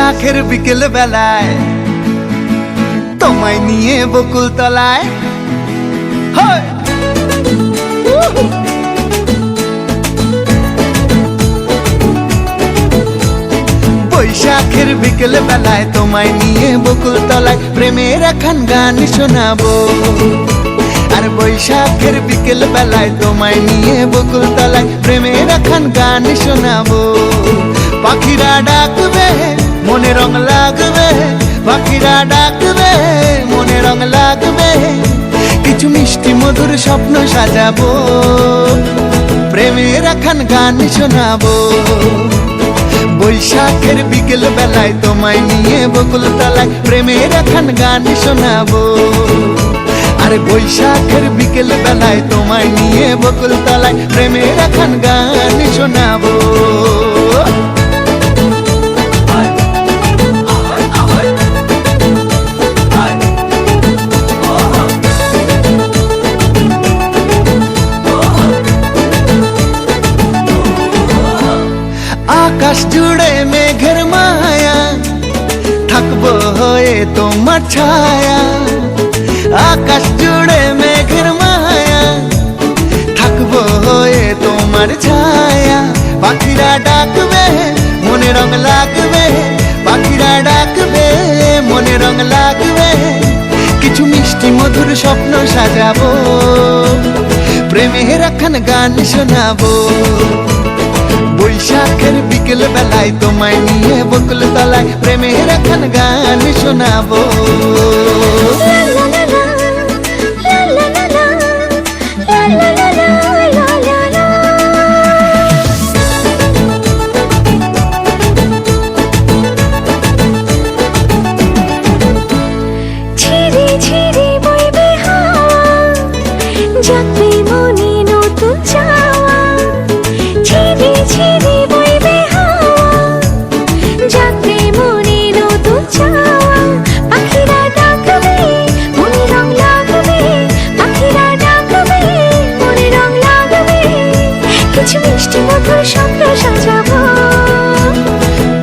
বৈশাখের বিকেল বেলায় তোমায় নিয়ে বকুল তলায় বৈশাখের বিকেল বেলায় তোমায় নিয়ে বকুল তলায় প্রেমের একখান গান শোনাবো। আর বৈশাখের বিকেল বেলায় তোমায় নিয়ে বকুল তলায় প্রেমের একখান গান শোনাবো। পাখিরা ডাকবে মনে রং লাগবে, পাখিরা ডাকবে মনে রং লাগবে, কিছু মিষ্টি মধুর স্বপ্ন সাজাবো, প্রেমের একখান গান শোনাবো। বৈশাখের বিকেল বেলায় তোমায় নিয়ে বকুল তলায় প্রেমের একখান গান শোনাবো। আরে বৈশাখের বিকেল বেলায় তোমায় নিয়ে বকুল তলায় প্রেমের একখান গান শোনাবো। আকাশ জুড়ে মেঘের মায়া, থাকবো হয়ে তোমার ছায়া। আকাশ জুড়ে মেঘের মায়া, থাকবো হয়ে তোমার ছায়া। পাখিরা ডাকবে মনে রং লাগবে, পাখিরা ডাকবে মনে রং লাগবে, কিছু মিষ্টি মধুর স্বপ্ন সাজাবো, প্রেমের একখান গান শোনাবো। বৈশাখের বিকেল বেলায় তোমায় নিয়ে বকুল তলায় প্রেমের একখান গান শোনাবো।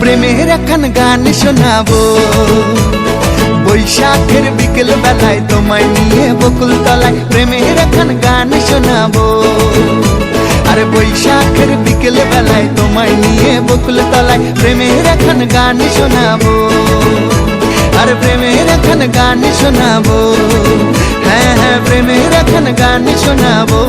প্রেমের একখান গান শোনাবো। বৈশাখের বিকেল বেলায় তোমায় নিয়ে বকুল তলায় প্রেমের একখান গান শোনাবো। আরে বৈশাখের বিকেল বেলায় তোমায় নিয়ে বকুল তলায় প্রেমের একখান গান শোনাবো। আরে প্রেমের একখান গান শোনাবো, হ্যাঁ হ্যাঁ প্রেমের একখান গান শোনাবো।